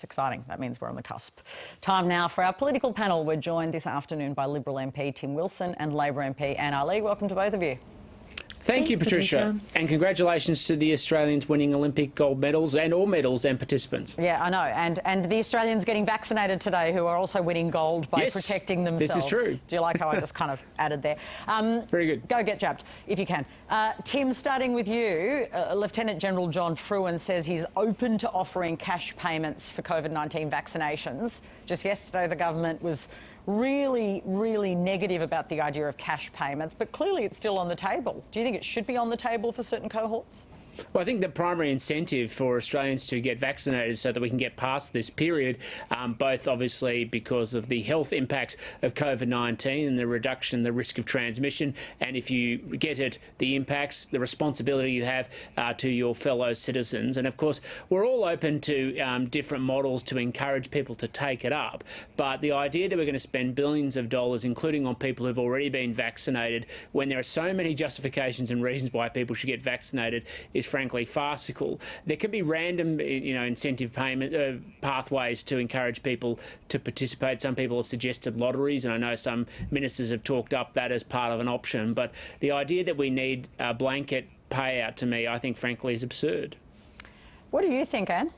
That's exciting. That means we're on the cusp. Time now for our political panel. We're joined this afternoon by Liberal MP Tim Wilson and Labor MP Anne Ali. Welcome to both of you. Thank you, Patricia. And congratulations to the Australians winning Olympic gold medals and all medals and participants. Yeah, I know. And the Australians getting vaccinated today who are also winning gold by protecting themselves. This is true. Do you like how I just kind of added there? Very good. Go get jabbed if you can. Tim, starting with you, Lieutenant General John Fruin says he's open to offering cash payments for COVID-19 vaccinations. Just yesterday, the government was really, really negative about the idea of cash payments, but clearly it's still on the table. Do you think it should be on the table for certain cohorts? Well, I think the primary incentive for Australians to get vaccinated so that we can get past this period, both obviously because of the health impacts of COVID-19 and the reduction in the risk of transmission, and if you get it, the impacts, the responsibility you have to your fellow citizens. And of course, we're all open to different models to encourage people to take it up. But the idea that we're going to spend billions of dollars, including on people who've already been vaccinated, when there are so many justifications and reasons why people should get vaccinated, is frankly farcical. There can be random, incentive payment pathways to encourage people to participate. Some people have suggested lotteries, and I know some ministers have talked up that as part of an option. But the idea that we need a blanket payout, to me, I think, frankly, is absurd. What do you think, Anne?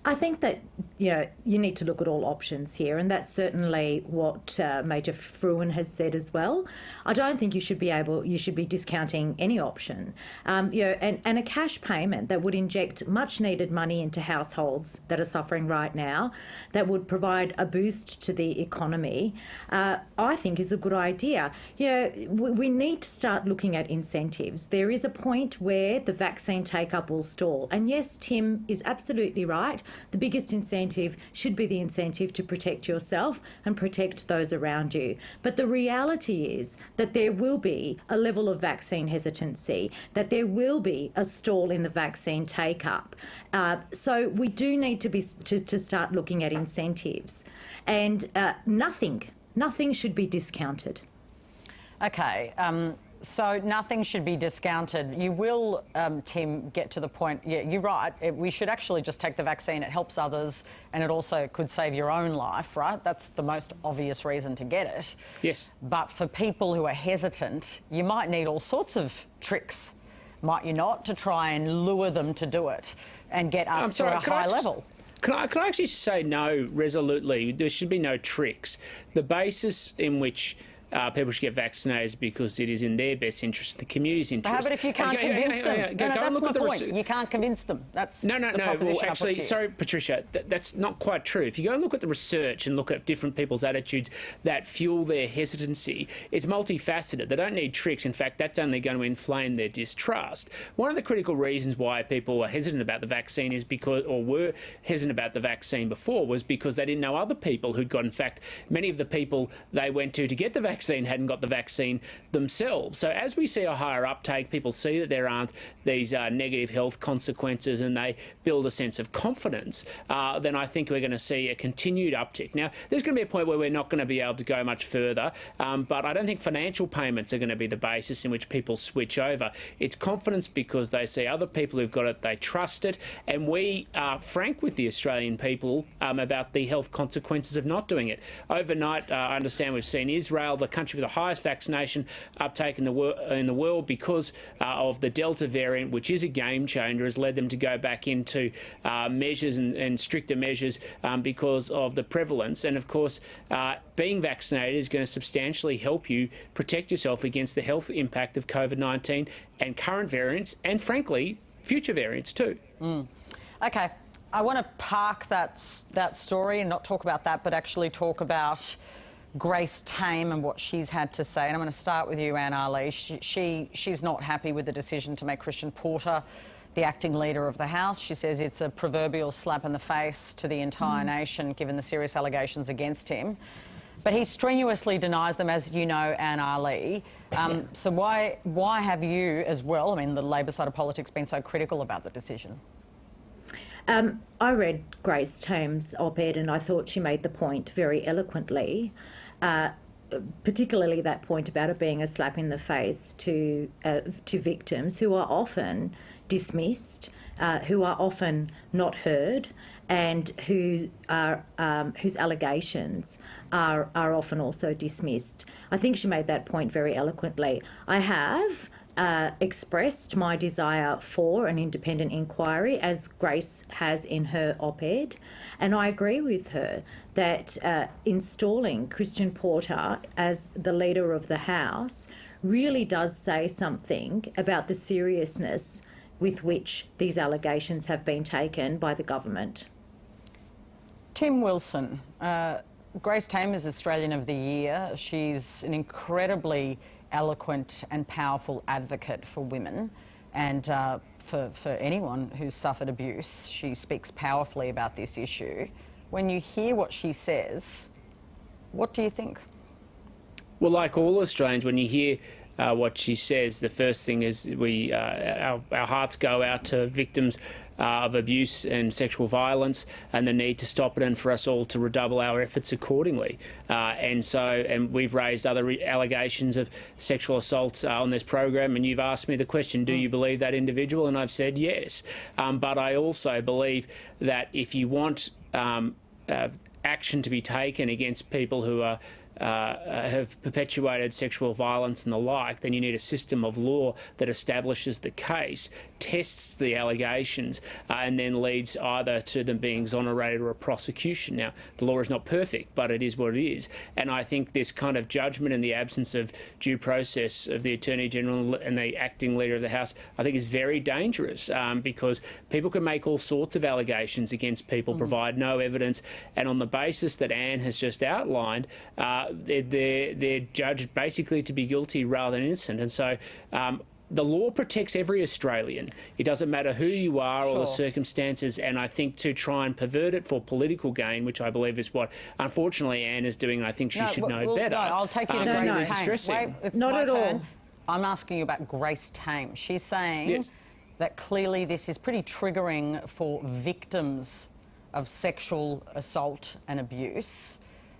I think that, you need to look at all options here, and that's certainly what Major Fruin has said as well. I don't think you should be discounting any option. And a cash payment that would inject much needed money into households that are suffering right now, that would provide a boost to the economy, I think is a good idea. We need to start looking at incentives. There is a point where the vaccine take-up will stall. And yes, Tim is absolutely right. The biggest incentive should be the incentive to protect yourself and protect those around you. But the reality is that there will be a level of vaccine hesitancy, that there will be a stall in the vaccine take-up. So we do need to start looking at incentives. And nothing should be discounted. Okay. So nothing should be discounted. You will, Tim, get to the point. Yeah, you're right. We should actually just take the vaccine. It helps others, and it also could save your own life, right? That's the most obvious reason to get it. Yes. But for people who are hesitant, you might need all sorts of tricks, might you not, to try and lure them to do it and get us to a high level. Can I actually say no resolutely? There should be no tricks. The basis in which people should get vaccinated is because it is in their best interest, the community's interest. But if you can't convince them, that's my point. You can't convince them. That's no. Well, actually, sorry, Patricia, that's not quite true. If you go and look at the research and look at different people's attitudes that fuel their hesitancy, it's multifaceted. They don't need tricks. In fact, that's only going to inflame their distrust. One of the critical reasons why people are hesitant about the vaccine is because, or were hesitant about the vaccine before, was because they didn't know other people who'd got. In fact, many of the people they went to get the vaccine hadn't got the vaccine themselves. So as we see a higher uptake, people see that there aren't these negative health consequences and they build a sense of confidence, then I think we're going to see a continued uptick. Now, there's going to be a point where we're not going to be able to go much further, but I don't think financial payments are going to be the basis in which people switch over. It's confidence because they see other people who've got it, they trust it, and we are frank with the Australian people about the health consequences of not doing it. Overnight, I understand we've seen Israel, the country with the highest vaccination uptake in the world, because of the Delta variant, which is a game changer, has led them to go back into measures and stricter measures because of the prevalence. And of course, being vaccinated is going to substantially help you protect yourself against the health impact of COVID-19 and current variants, and frankly, future variants too. Okay, I want to park that story and not talk about that, but actually talk about Grace Tame and what she's had to say. And I'm going to start with you, Anne Ali. She's not happy with the decision to make Christian Porter the acting leader of the House. She says it's a proverbial slap in the face to the entire nation, given the serious allegations against him. But he strenuously denies them, as you know, Anne Ali. So why have you, as well, I mean, the Labor side of politics, been so critical about the decision? I read Grace Tame's op-ed and I thought she made the point very eloquently. particularly that point about it being a slap in the face to victims who are often dismissed, who are often not heard, and whose allegations are often also dismissed. I think she made that point very eloquently. I have expressed my desire for an independent inquiry, as Grace has in her op-ed, and I agree with her that installing Christian Porter as the leader of the House really does say something about the seriousness with which these allegations have been taken by the government. Tim Wilson, Grace Tame is Australian of the Year. She's an incredibly eloquent and powerful advocate for women and for anyone who's suffered abuse. She speaks powerfully about this issue. When you hear what she says, what do you think? Well, like all Australians, when you hear what she says, the first thing is our hearts go out to victims of abuse and sexual violence, and the need to stop it, and for us all to redouble our efforts accordingly. And we've raised other allegations of sexual assault on this program, and you've asked me the question, do you believe that individual? And I've said yes. But I also believe that if you want action to be taken against people who have perpetuated sexual violence and the like, then you need a system of law that establishes the case, tests the allegations, and then leads either to them being exonerated or a prosecution. Now, the law is not perfect, but it is what it is. And I think this kind of judgment in the absence of due process of the Attorney General and the acting Leader of the House, I think is very dangerous, because people can make all sorts of allegations against people, provide no evidence, and on the basis that Anne has just outlined, they're judged basically to be guilty rather than innocent. And so the law protects every Australian. It doesn't matter who you are or the circumstances, and I think to try and pervert it for political gain, which I believe is what, unfortunately, Anne is doing, I think she should know better. No, I'll take you to Grace Tame. Wait, it's not my at turn. all. I'm asking you about Grace Tame. She's saying that clearly this is pretty triggering for victims of sexual assault and abuse.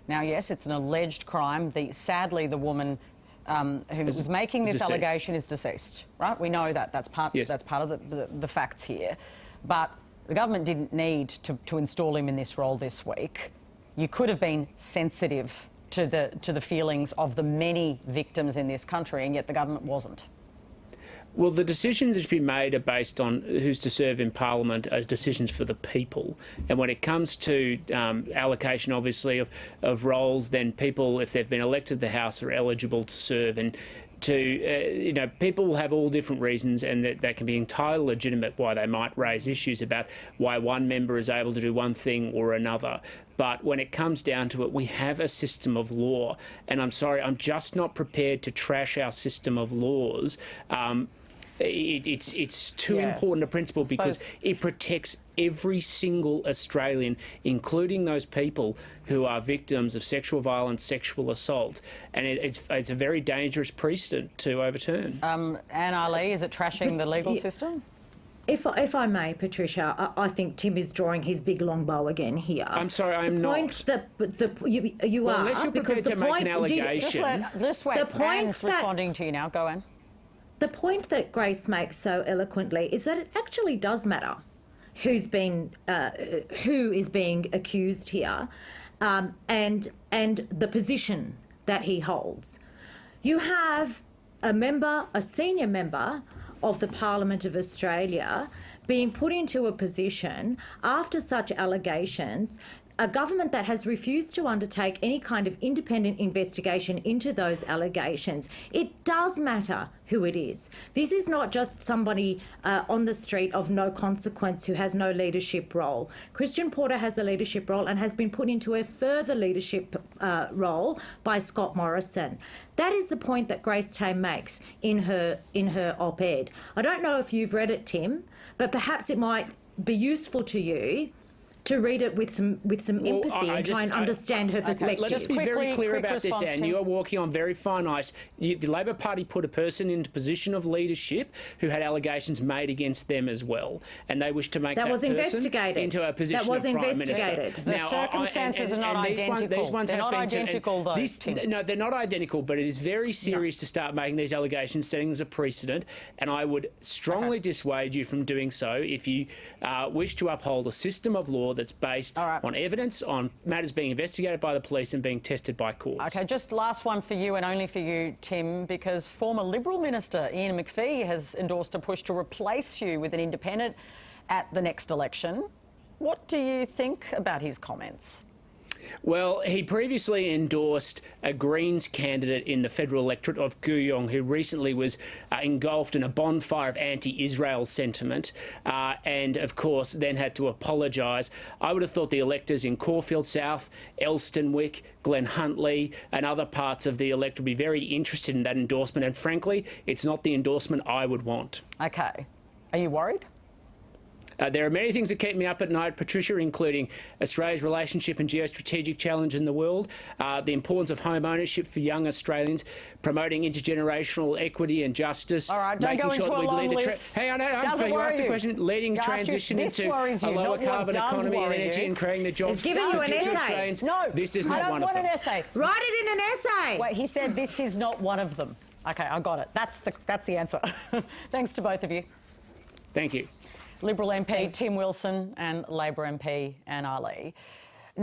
Now, yes, it's an alleged crime. Sadly, the woman who was making this allegation is deceased, right? We know that. That's part of the facts here. But the government didn't need to install him in this role this week. You could have been sensitive to the feelings of the many victims in this country, and yet the government wasn't. Well, the decisions that should be made are based on who's to serve in Parliament as decisions for the people. And when it comes to allocation, obviously, of roles, then people, if they've been elected to the House, are eligible to serve. And people have all different reasons, and that can be entirely legitimate why they might raise issues about why one member is able to do one thing or another. But when it comes down to it, we have a system of law. And I'm sorry, I'm just not prepared to trash our system of laws. It's too important a principle because it protects every single Australian, including those people who are victims of sexual violence, sexual assault, and it's a very dangerous precedent to overturn. Anne Ali, is it trashing the legal system? If I may, Patricia, I think Tim is drawing his big long bow again here. I'm sorry, I'm not. You well, are, unless you're prepared to make an allegation. Just wait. Anne's responding to you now. Go on. The point that Grace makes so eloquently is that it actually does matter who is being accused here, and the position that he holds. You have a senior member of the Parliament of Australia being put into a position after such allegations, a government that has refused to undertake any kind of independent investigation into those allegations. It does matter who it is. This is not just somebody on the street of no consequence who has no leadership role. Christian Porter has a leadership role and has been put into a further leadership role by Scott Morrison. That is the point that Grace Tame makes in her op-ed. I don't know if you've read it, Tim, but perhaps it might be useful to you to read it with some empathy and try and understand her perspective. Let's be very clear about this, Anne. You are walking on very fine ice. The Labor Party put a person into position of leadership who had allegations made against them as well, and they wish to make that person into a position of Prime Minister. The circumstances are not identical. These ones they're have not been identical, though. No, they're not identical, but it is very serious to start making these allegations, setting them as a precedent, and I would strongly dissuade you from doing so if you wish to uphold a system of law that's based on evidence, on matters being investigated by the police and being tested by courts. OK, just last one for you and only for you, Tim, because former Liberal Minister Ian McPhee has endorsed a push to replace you with an independent at the next election. What do you think about his comments? Well, he previously endorsed a Greens candidate in the federal electorate of Kooyong, who recently was engulfed in a bonfire of anti-Israel sentiment and, of course, then had to apologise. I would have thought the electors in Caulfield South, Elstonwick, Glen Huntly and other parts of the electorate would be very interested in that endorsement. And, frankly, it's not the endorsement I would want. OK. Are you worried? There are many things that keep me up at night, Patricia, including Australia's relationship and geostrategic challenge in the world, the importance of home ownership for young Australians, promoting intergenerational equity and justice. All right, don't go into a long list. Hang on, you asked the question. Leading transition into a lower carbon economy and energy and creating the jobs. He's giving you an essay. No, this is not one of them. I don't want an essay. Write it in an essay. Wait, he said this is not one of them. OK, I got it. That's the answer. Thanks to both of you. Thank you. Liberal MP Tim Wilson and Labor MP Anne Ali.